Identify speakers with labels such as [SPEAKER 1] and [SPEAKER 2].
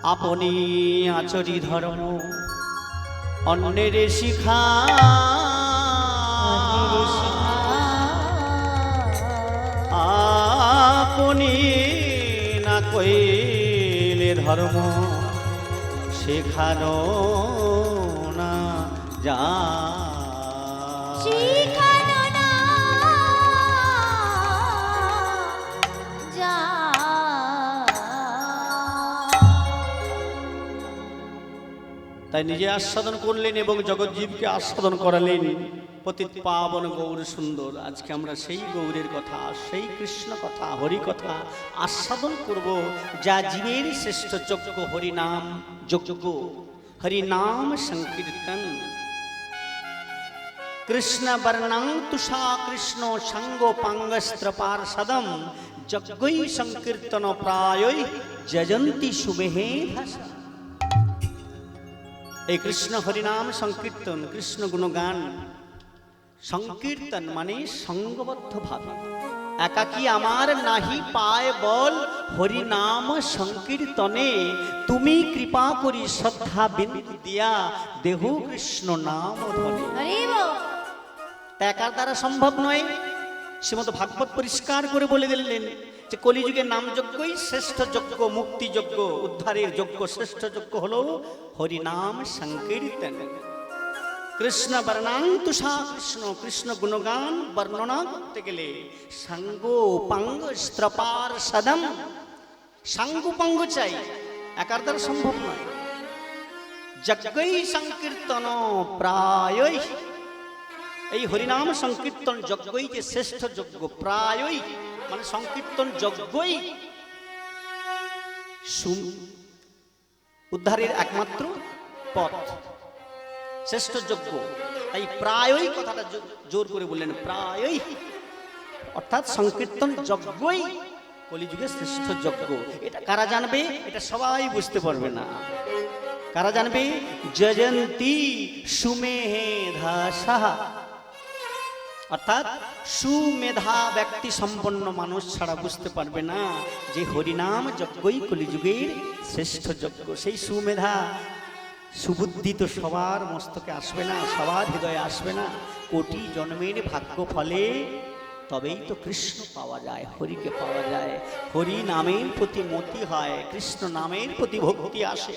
[SPEAKER 1] আপনি আচরি ধর্ম অন্যের শিখা, আপনি না কইলে ধর্ম শেখানো না যা। তাই নিজে আস্বাদন করলেন এবং জগৎজীবকে আস্বাদন করালেন। পতিত পাবন গৌর সুন্দর। আজকে আমরা সেই গৌরের কথা, সেই কৃষ্ণ কথা, হরি কথা আস্বাদন করব, যা জীবের শ্রেষ্ঠ যজ্ঞ হরিনাম যজ্ঞ, হরিনাম সংকীর্তন। কৃষ্ণ বর্ণং তুষা কৃষ্ণ সঙ্গ পাঙ্গস্ত্র পার্ষদম যজ্ঞৈ সংকীর্তন প্রায়ৈ যজন্তি শুভে ভাষা। এই কৃষ্ণ হরিনাম সংকীর্তন, কৃষ্ণ গুণগান সংকীর্তন মানে সঙ্গবদ্ধ ভাবে। একাকী আমার নাহি পায় বল, হরিনাম সংকীর্তনে তুমি কৃপা করি শ্রদ্ধা বিন্দু দিয়া দেহ কৃষ্ণ নাম ধরে। একার দ্বারা সম্ভব নয়। শ্রীমদ ভাগবত পরিষ্কার করে বলে দিলেন যে কলিযুগের নাম যজ্ঞই শ্রেষ্ঠ যজ্ঞ, মুক্তি যজ্ঞ, উদ্ধারের যজ্ঞ শ্রেষ্ঠ যজ্ঞ হলো হরিনাম সংকীর্তন। কৃষ্ণ বর্ণাং তুষা কৃষ্ণ, কৃষ্ণ গুণগান বর্ণনা করতে গেলে সাঙ্গ পাঙ্গ স্ত্রপার সদম, সাঙ্গ পাঙ্গ চাই, একার দ্বারা সম্ভব নয়। যজ্ঞই সংকীর্তন প্রায়ই, এই হরিনাম সংকীর্তন যজ্ঞই যে শ্রেষ্ঠ যজ্ঞ, প্রায়ই মানে সংকীর্তন যজ্ঞই উদ্ধারের একমাত্র পথ, শ্রেষ্ঠ যজ্ঞ। তাই প্রায়ই কথাটা জোর করে বললেন, প্রায়ই অর্থাৎ সংকীর্তন যজ্ঞই কলিযুগের শ্রেষ্ঠ যজ্ঞ। এটা কারা জানবে? এটা সবাই বুঝতে পারবে না। কারা জানবে? যজন্তি সুমেধা সাহা, অর্থাৎ সুমেধা ব্যক্তি সম্পন্ন মানুষ ছাড়া বুঝতে পারবে না যে হরিনাম যজ্ঞই কলিযুগের শ্রেষ্ঠ যজ্ঞ। সেই সুমেধা সুবুদ্ধি তো সবার মস্তকে আসবে না, সবার হৃদয়ে আসবে না। কোটি জন্মের ভাগ্য ফলে তবেই তো কৃষ্ণ পাওয়া যায়, হরিকে পাওয়া যায়। হরি নামের প্রতি মতি হয়, কৃষ্ণ নামের প্রতি ভক্তি আসে।